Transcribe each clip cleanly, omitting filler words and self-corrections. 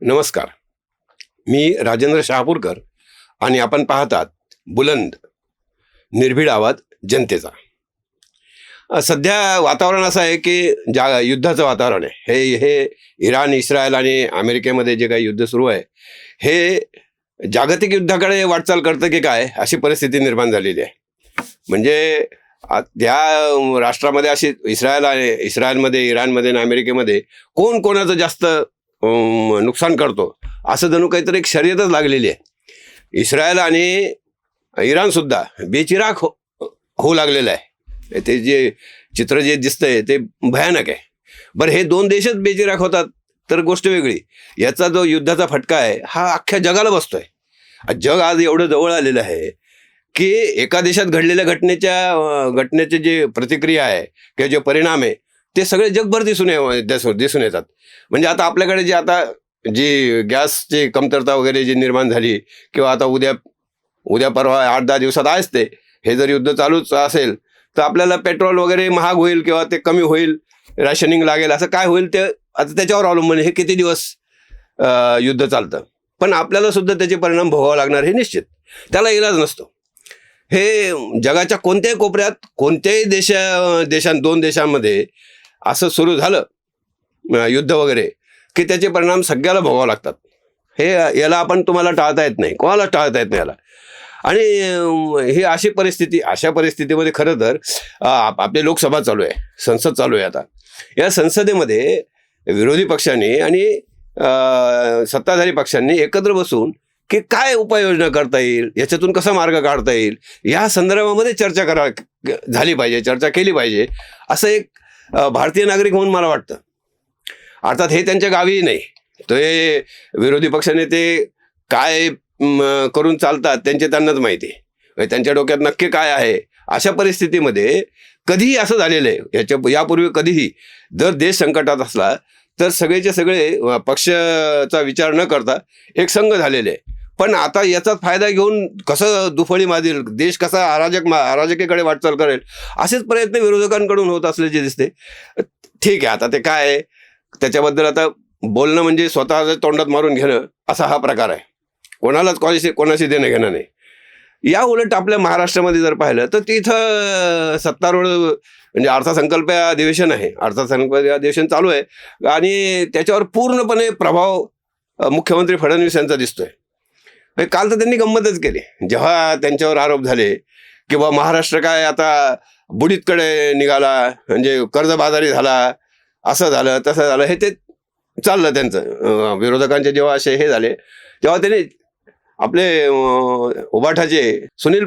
नमस्कार. मी राजेंद्र शहापूरकर आणि आपण पाहतात बुलंद निर्भीड आवाज जनतेचा. सध्या वातावरण असं आहे की युद्धाचं वातावरण आहे. हे इराण, इस्रायल आणि अमेरिकेमध्ये जे काही युद्ध सुरू आहे हे जागतिक युद्धाकडे वाटचाल करतं की काय, अशी परिस्थिती निर्माण झालेली आहे. म्हणजे त्या राष्ट्रामध्ये अशी इस्रायलमध्ये, इराणमध्ये आणि अमेरिकेमध्ये कोण कोणाचं जास्त नुकसान करतो असं जणू काहीतरी एक शर्यतच लागलेली आहे. इस्रायल आणि इराणसुद्धा बेचिराख होऊ लागलेलं आहे. ते जे चित्र जे दिसतंय ते भयानक आहे. बरं, हे दोन देशच बेचिराख होतात तर गोष्ट वेगळी. याचा जो युद्धाचा फटका आहे हा अख्ख्या जगाला बसतोय. जग आज एवढं जवळ आलेलं आहे की एका देशात घडलेल्या घटनेचे जे प्रतिक्रिया आहे किंवा जे परिणाम आहे ते सगळे जगभर दिसून येतात. म्हणजे आता आपल्याकडे जी गॅसची कमतरता वगैरे जी निर्माण झाली किंवा आता उद्या परवा 8-10 दिवसात आहेच ते, हे जर युद्ध चालूच असेल तर आपल्याला पेट्रोल वगैरे महाग होईल किंवा ते कमी होईल, रॅशनिंग लागेल, असं काय होईल ते आता त्याच्यावर अवलंबून. हे किती दिवस युद्ध चालतं, पण आपल्याला सुद्धा त्याचे परिणाम भोगावे लागणार हे निश्चित. त्याला इलाज नसतो. हे जगाच्या कोणत्याही कोपऱ्यात कोणत्याही दोन देशांमध्ये असं सुरू झालं युद्ध वगैरे की त्याचे परिणाम सगळ्याला भोगावे लागतात. याला तुम्हाला टाळता येत नाही, कोणाला टाळता येत नाही याला. आणि ही अशा परिस्थितीमध्ये खरं तर आपली लोकसभा चालू आहे, संसद चालू आहे. आता या संसदेमध्ये विरोधी पक्षांनी आणि सत्ताधारी पक्षांनी एकत्र बसून की काय उपाययोजना करता येईल, याच्यातून कसा मार्ग काढता येईल, या संदर्भामध्ये चर्चा केली पाहिजे असं एक भारतीय नागरिक म्हणून मला वाटतं. अर्थात हे त्यांच्या गावीही नाही. ते विरोधी पक्षनेते काय करून चालतात त्यांनाच माहिती आहे. त्यांच्या डोक्यात नक्की काय आहे. अशा परिस्थितीमध्ये कधीही असं झालेलं आहे, यापूर्वी कधीही जर देश संकटात असला तर सगळेचे सगळे पक्षाचा विचार न करता एक संघ झालेले आहे. पण आता याचाच फायदा घेऊन कसं दुफळी मारील, देश कसा अराजकीकडे वाटचाल करेल, असेच प्रयत्न विरोधकांकडून होत असल्याचे दिसते. ठीक आहे, आता ते काय आहे त्याच्याबद्दल आता बोलणं म्हणजे स्वतःच्या तोंडात मारून घेणं असा हा प्रकार आहे. कोणालाच कोणाशी देणं घेणं नाही. या उलट आपल्या महाराष्ट्रामध्ये जर पाहिलं तर तिथं सत्तारूढ म्हणजे अर्थसंकल्प अधिवेशन आहे. अर्थसंकल्प अधिवेशन चालू आहे आणि त्याच्यावर पूर्णपणे प्रभाव मुख्यमंत्री फडणवीस यांचा दिसतोय. काल तर त्यांनी गंमतच केली जेव्हा त्यांच्यावर आरोप झाले की बा महाराष्ट्र काय आता बुडीतकडे निघाला, म्हणजे कर्जबाजारी झाला, असं झालं तसं झालं. हे ते चाललं त्यांचं. विरोधकांचे जेव्हा असे हे झाले तेव्हा त्यांनी आपले उबाठाचे सुनील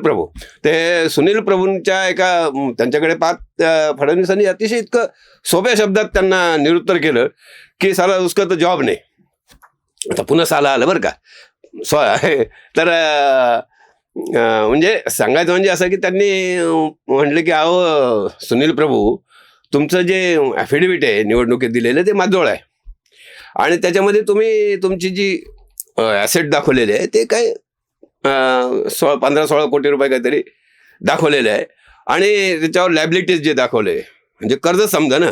प्रभूंच्या त्यांच्याकडे पाहत फडणवीसांनी अतिशय इतकं सोप्या शब्दात त्यांना निरुत्तर केलं की साला उसका तर जॉब नाही. आता पुन्हा साला आलं बरं का. तर म्हणजे सांगायचं म्हणजे असं की त्यांनी म्हटलं की अहो सुनील प्रभू, तुमचं जे ॲफिडेव्हिट आहे निवडणुकीत दिलेलं ते माझजवळ आहे आणि त्याच्यामध्ये तुम्ही तुमची जी ॲसेट दाखवलेले आहे ते काय 15-16 कोटी रुपये काहीतरी दाखवलेले आहे आणि त्याच्यावर लायबिलिटीज जे दाखवले म्हणजे कर्ज समजा ना,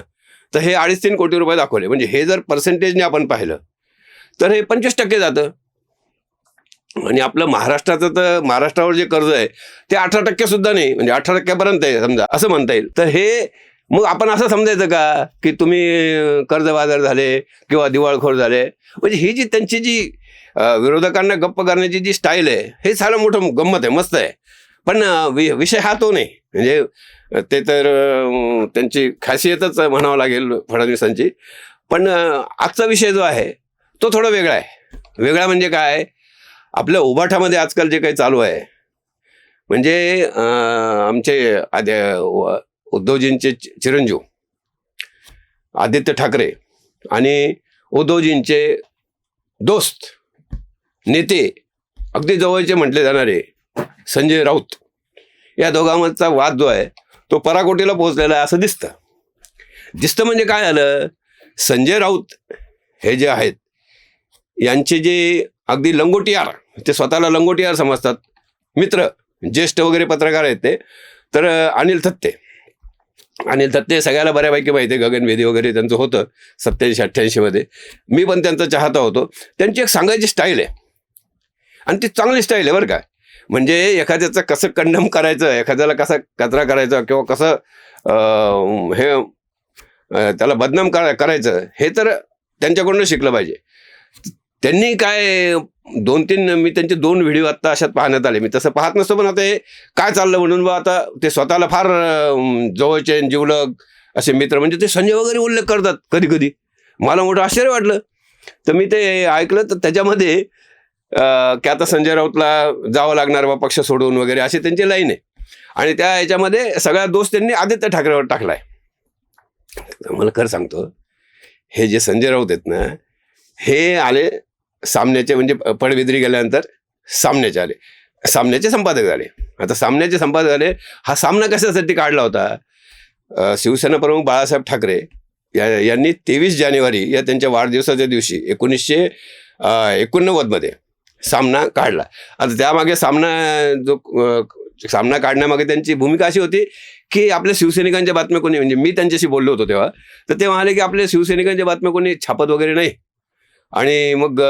तर हे 2.5-3 कोटी रुपये दाखवले. म्हणजे हे जर पर्सेंटेजने आपण पाहिलं तर हे 25% जातं. आणि आपलं महाराष्ट्रावर जे कर्ज आहे ते 18% सुद्धा नाही, म्हणजे 18% आहे समजा, असं म्हणता येईल. तर हे मग आपण असं समजायचं का की तुम्ही कर्जबाजार झाले किंवा दिवाळखोर झाले. म्हणजे ही जी त्यांची जी विरोधकांना गप्प करण्याची जी स्टाईल आहे हे सारं मोठं गंमत आहे, मस्त आहे. पण विषय हा तो नाही. म्हणजे ते तर त्यांची खासियतच म्हणावं लागेल फडणवीसांची. पण आजचा विषय जो आहे तो थोडा वेगळा आहे. वेगळा म्हणजे काय, आपल्या उबाठामध्ये आजकाल जे काही चालू आहे म्हणजे आमचे उद्धवजींचे चिरंजीव आदित्य ठाकरे आणि उद्धवजींचे दोस्त नेते, अगदी जवळचे म्हटले जाणारे संजय राऊत, या दोघांमधचा वाद जो आहे तो पराकोटीला पोहोचलेला आहे असं दिसतं. म्हणजे काय झालं, संजय राऊत हे जे आहेत यांचे जे अगदी लंगोटियार, ते स्वतःला लंगोटियार समजतात, मित्र ज्येष्ठ वगैरे पत्रकार आहेत ते, तर अनिल थत्ते आणि तर ते सगळ्याला बऱ्यापैकी माहिती आहे, गगनभेदी वगैरे त्यांचं होतं 87-88 मध्ये. मी पण त्यांचा चाहता होतो. त्यांची एक सांगायची स्टाईल आहे आणि ती चांगली स्टाईल आहे बरं का. म्हणजे एखाद्याचं कसं कंडम करायचं, एखाद्याला कसा कचरा करायचा किंवा कसं त्याला बदनाम करायचं, हे तर त्यांच्याकडून शिकलं पाहिजे. त्यांनी काय 2-3 मी त्यांचे 2 व्हिडिओ आत्ता अशात पाहण्यात आले. मी तसं पाहत नसतो, पण आता हे काय चाललं म्हणून बा आता ते स्वतःला फार जवळचे जिवलग असे मित्र म्हणजे ते संजय वगैरे उल्लेख करतात कधी कधी. मला मोठं आश्चर्य वाटलं. तर मी ते ऐकलं, तर त्याच्यामध्ये की आता संजय राऊतला जावं लागणार बा पक्ष सोडून वगैरे अशी त्यांची लाईन आहे. आणि त्या ह्याच्यामध्ये सगळा दोष त्यांनी आदित्य ठाकरेवर टाकलाय. मला खरं सांगतो, हे जे संजय राऊत आहेत ना, हे आले सामन्याचे, म्हणजे पडबिद्री गेल्यानंतर सामन्याचे आले, सामन्याचे संपादक झाले. आता सामन्याचे संपादक झाले, हा सामना कशासाठी काढला होता? शिवसेना प्रमुख बाळासाहेब ठाकरे यांनी 23 जानेवारी या त्यांच्या वाढदिवसाच्या दिवशी 1989 मध्ये सामना काढला. आता त्यामागे सामना काढण्यामागे त्यांची भूमिका अशी होती की आपल्या शिवसैनिकांच्या बातम्या कोणी, म्हणजे मी त्यांच्याशी बोललो होतो तेव्हा, तर ते म्हणाले की आपल्या शिवसैनिकांच्या बातम्या कोणी छापत वगैरे नाही. आणि मग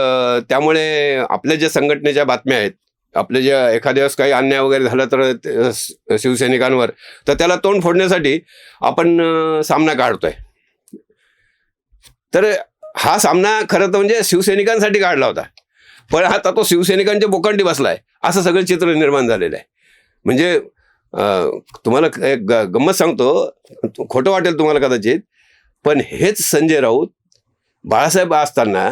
त्यामुळे आपल्या ज्या संघटनेच्या बातम्या आहेत, आपले जे एखाद्या वेळेस काही अन्याय वगैरे झाला तर शिवसैनिकांवर, तर त्याला तोंड फोडण्यासाठी आपण सामना काढतोय. तर हा सामना खरं तर म्हणजे शिवसैनिकांसाठी काढला होता, पण आता तो शिवसैनिकांच्या बोकांडी बसलाय असं सगळं चित्र निर्माण झालेलं आहे. म्हणजे तुम्हाला एक गंमत सांगतो, खोटं वाटेल तुम्हाला कदाचित, पण हेच संजय राऊत बाळासाहेब असताना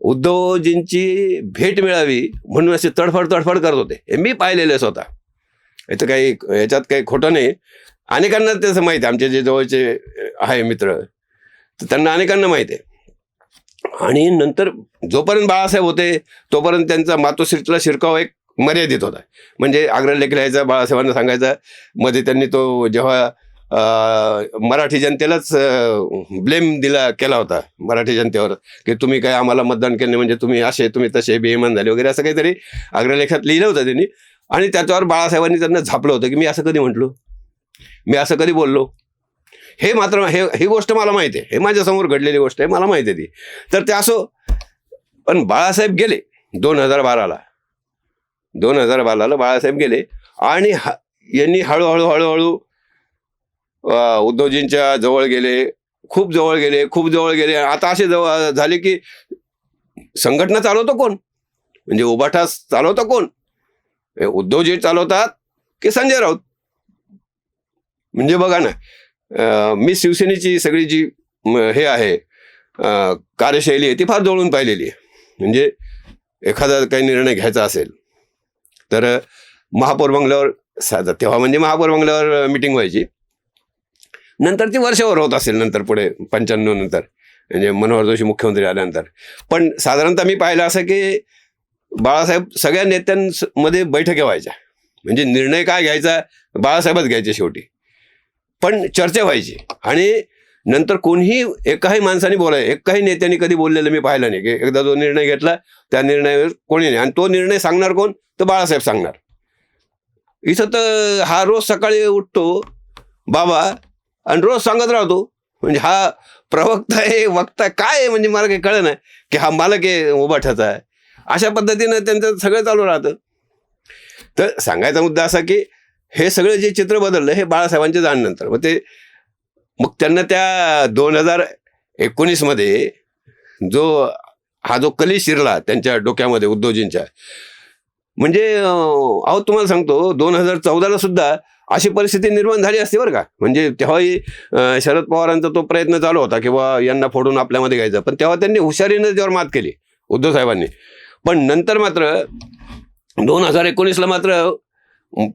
उद्धवजींची भेट मिळावी म्हणून असे तडफड करत होते. हे मी पाहिलेले स्वतः. याचं काही, याच्यात काही खोटं नाही. अनेकांना त्याचं माहिती आहे, आमचे जे जवळचे आहे मित्र, तर त्यांना अनेकांना माहिती आहे. आणि नंतर जोपर्यंत बाळासाहेब होते तोपर्यंत त्यांचा मातोश्रीतला शिरकाव एक मर्यादित होता. म्हणजे आग्रहलेख लिहायचा, बाळासाहेबांना सांगायचा. मध्ये त्यांनी तो जेव्हा मराठी जनतेलाच ब्लेम केला होता मराठी जनतेवर, की तुम्ही काय आम्हाला मतदान केलं नाही, म्हणजे तुम्ही असे, तुम्ही तसे, बेईमान झाले वगैरे, असं काहीतरी आग्रहलेखात लिहिलं होतं त्यांनी. आणि त्याच्यावर बाळासाहेबांनी त्यांना झापलं होतं की मी असं कधी म्हटलो, मी असं कधी बोललो. हे मात्र ही गोष्ट मला माहिती आहे, हे माझ्यासमोर घडलेली गोष्ट आहे, मला माहिती आहे ती. तर ते असो, पण बाळासाहेब गेले 2012ला बाळासाहेब गेले. आणि यांनी हळूहळू उद्धवजींच्या जवळ गेले, खूप जवळ गेले. आता असे जवळ झाले की संघटना चालवतो कोण, म्हणजे उभाठा चालवतो कोण, उद्धवजी चालवतात की संजय राऊत. म्हणजे बघा ना, मी शिवसेनेची सगळी जी हे आहे कार्यशैली आहे ती फार जवळून पाहिलेली आहे. म्हणजे एखादा काही निर्णय घ्यायचा असेल तर महापौर बंगल्यावर तेव्हा म्हणजे महापौर बंगल्यावर मिटिंग व्हायची. नंतर ती वर्षावर होत असेल, नंतर पुढे 95 नंतर, म्हणजे मनोहर जोशी मुख्यमंत्री आल्यानंतर. पण साधारणतः मी पाहिलं असं की बाळासाहेब सगळ्या नेत्यांमध्ये बैठका व्हायच्या. म्हणजे निर्णय काय घ्यायचा बाळासाहेबच घ्यायचे शेवटी, पण चर्चा व्हायची. आणि नंतर कोणीही एकाही माणसाने एकाही नेत्याने कधी बोललेलं मी पाहिलं नाही. की एकदा जो निर्णय घेतला त्या निर्णयावर कोणी नाही, आणि तो निर्णय सांगणार कोण, तर बाळासाहेब सांगणार. इथं तर हा रोज सकाळी उठतो बाबा आणि रोज सांगत राहतो. म्हणजे हा प्रवक्ता आहे, वक्ता काय आहे, म्हणजे मला काही कळलं नाही की हा मालक आहे उभाठ्याचा आहे. अशा पद्धतीनं त्यांचं सगळं चालू राहतं. तर सांगायचा मुद्दा असा की हे सगळं जे चित्र बदललं हे बाळासाहेबांच्या जाण्यानंतर. मग त्यांना त्या 2019 मध्ये जो कली शिरला त्यांच्या डोक्यामध्ये उद्धवजींच्या, म्हणजे तुम्हाला सांगतो 2014ला सुद्धा अशी परिस्थिती निर्माण झाली असती बरं का. म्हणजे तेव्हाही शरद पवारांचा तो प्रयत्न चालू होता की बा यांना फोडून आपल्यामध्ये घ्यायचं, पण तेव्हा त्यांनी हुशारीनं त्यावर मात केली उद्धव साहेबांनी. पण नंतर मात्र 2019ला मात्र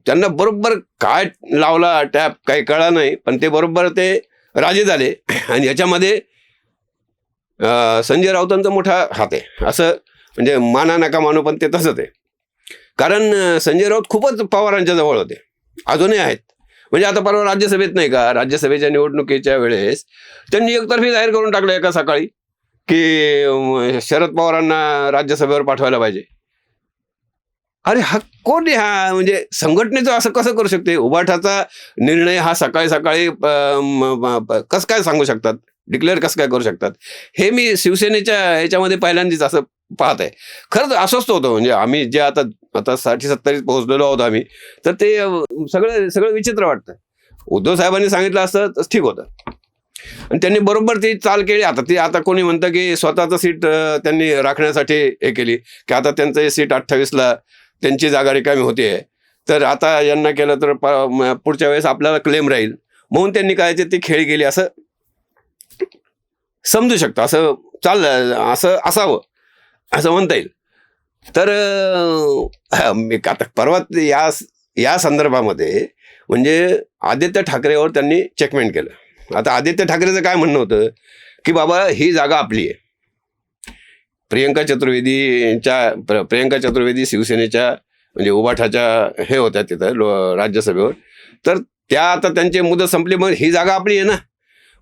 त्यांना बरोबर काय लावला टॅप काही कळा नाही, पण ते बरोबर ते राजे झाले. आणि याच्यामध्ये संजय राऊतांचा मोठा हात आहे, असं म्हणजे माना नका मानू, पण ते तसंच आहे. कारण संजय राऊत खूपच पवारांच्या जवळ होते, अजूनही आहेत. म्हणजे आता परवा राज्यसभेत नाही का, राज्यसभेच्या निवडणुकीच्या वेळेस त्यांनी एकतर्फी जाहीर करून टाकलं एका सकाळी की शरद पवारांना राज्यसभेवर पाठवायला पाहिजे. अरे हा कोण आहे हा, म्हणजे संघटनेचं असं कसं करू शकते? उभाठाचा निर्णय हा सकाळी सकाळी कसं काय सांगू शकतात, डिक्लेअर कसं काय करू शकतात? हे मी शिवसेनेच्या ह्याच्यामध्ये पहिल्यांदाच असं पाहत आहे. खरंच अस्वस्थ होतो, म्हणजे आम्ही जे आता आता 60-70 पोहोचलेलो आहोत आम्ही, तर ते सगळं सगळं विचित्र वाटतं. उद्धव साहेबांनी सांगितलं असतं तर ठीक होतं, आणि त्यांनी बरोबर ती चाल केली. आता कोणी म्हणतं की स्वतःचं सीट त्यांनी राखण्यासाठी हे केली, की आता त्यांचं हे सीट 28ला त्यांची जागा रिकामी होते, तर आता यांना केलं तर पुढच्या वेळेस आपल्याला क्लेम राहील, म्हणून त्यांनी काय ते खेळ केली असं समजू शकतो. असं चाललं, असं असावं असं म्हणता येईल. तर मी आता परवा या या संदर्भामध्ये म्हणजे आदित्य ठाकरेवर त्यांनी चेकमेंट केलं. आता आदित्य ठाकरेचं काय म्हणणं होतं, की बाबा ही जागा आपली आहे. प्रियंका चतुर्वेदी शिवसेनेच्या म्हणजे उभाठाच्या हे होत्या तिथं राज्यसभेवर. तर त्या आता त्यांची मुदत संपली, मग ही जागा आपली आहे ना,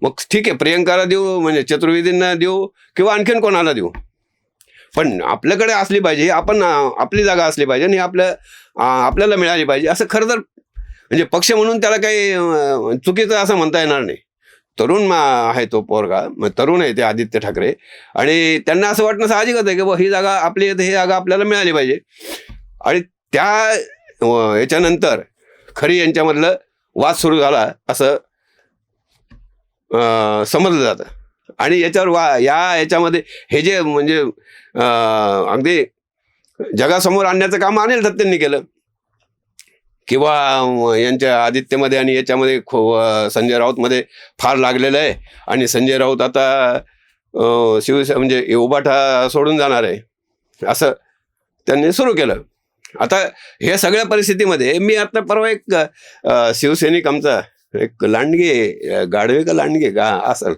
मग ठीक आहे प्रियंकाला देऊ, म्हणजे चतुर्वेदींना देऊ किंवा आणखीन कोणाला देऊ, पण आपल्याकडे असली पाहिजे, आपण आपली जागा असली पाहिजे आणि आपल्याला मिळाली पाहिजे. असं खरं तर म्हणजे पक्ष म्हणून त्याला काही चुकीचं असं म्हणता येणार नाही. तरुण आहे तो पोरगा, तरुण आहे ते आदित्य ठाकरे, आणि त्यांना असं वाटणं साहजिकच आहे की ही जागा आपली आहे, ही जागा आपल्याला मिळाली पाहिजे. आणि त्या याच्यानंतर खरी यांच्यामधलं वाद सुरू झाला असं समजलं जातं. आणि याच्यावर याच्यामध्ये हे जे म्हणजे अगदी जगासमोर आणण्याचं काम अनिल दत्तेंनी केलं, किंवा यांच्या आदित्यमध्ये आणि याच्यामध्ये संजय राऊतमध्ये फार लागलेलं आहे, आणि संजय राऊत आता म्हणजे उभाठा सोडून जाणार आहे असं त्यांनी सुरू केलं. आता हे सगळ्या परिस्थितीमध्ये मी आता परवा एक शिवसैनिक आमचा एक लांडगे, गाढवे का लांडगे का असं,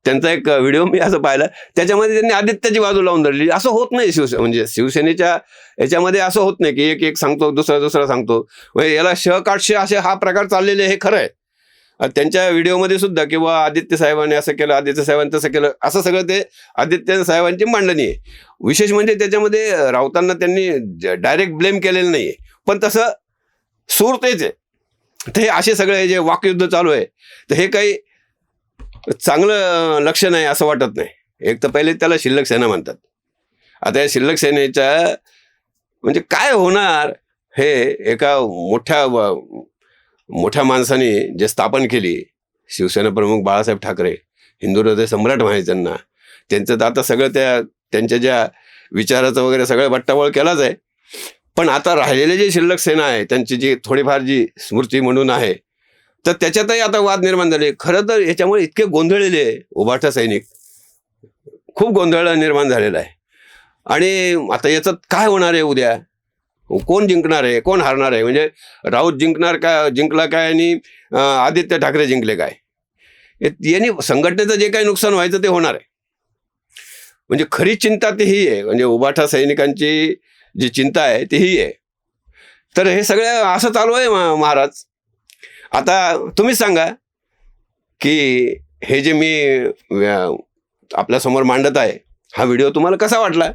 त्यांचा एक व्हिडिओ मी असं पाहिला, त्याच्यामध्ये त्यांनी आदित्याची बाजू लावून धरली. असं होत नाही म्हणजे शिवसेनेच्या याच्यामध्ये असं होत नाही की एक सांगतो दुसरा सांगतो, म्हणजे याला काटशे असे हा प्रकार चाललेले हे खरं आहे. त्यांच्या व्हिडिओमध्ये सुद्धा किंवा आदित्य साहेबांनी असं केलं, आदित्य साहेबांनी तसं केलं, असं सगळं ते आदित्य साहेबांची मांडणी आहे. विशेष म्हणजे त्याच्यामध्ये राऊतांना त्यांनी डायरेक्ट ब्लेम केलेलं नाहीये, पण तसं सूर तेच आहे. तर हे असे सगळे जे वाकयुद्ध चालू आहे, तर हे काही चांगलं लक्षण आहे असं वाटत नाही. एक तर पहिले त्याला शिल्लक सेना म्हणतात. आता या शिल्लक सेनेच्या म्हणजे काय होणार, हे एका मोठ्या माणसाने जे स्थापन केली, शिवसेना प्रमुख बाळासाहेब ठाकरे, हिंदू हृदय सम्राट म्हणायचे त्यांना, त्यांचं तर आता सगळं त्यांच्या ज्या विचाराचं वगैरे सगळं बट्टाबोळ केलाच आहे. पण आता राहिलेले जे शिल्लक सेना आहे, त्यांची जी थोडीफार जी स्मृती म्हणून आहे, तर त्याच्यातही आता वाद निर्माण झाले. खरं तर याच्यामुळे इतके गोंधळलेले उभाठा सैनिक, खूप गोंधळ निर्माण झालेला आहे. आणि आता याच्यात काय होणार आहे उद्या, कोण जिंकणार आहे कोण हारणार आहे, म्हणजे राऊत जिंकला काय आणि आदित्य ठाकरे जिंकले काय, यांनी संघटनेचं जे काही नुकसान व्हायचं ते होणार आहे. म्हणजे खरी चिंता ती ही आहे, म्हणजे उभाठा सैनिकांची जी चिंता आहे ती ही आहे. तर हे सगळं असं चालू आहे महाराज. आता तुम्हीच सांगा की हे जे मी आपल्यासमोर मांडत आहे, हा व्हिडिओ तुम्हाला कसा वाटला,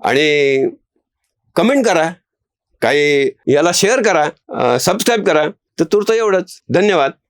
आणि कमेंट करा, काही याला शेअर करा, सबस्क्राईब करा. तर तुर्त एवढंच. धन्यवाद.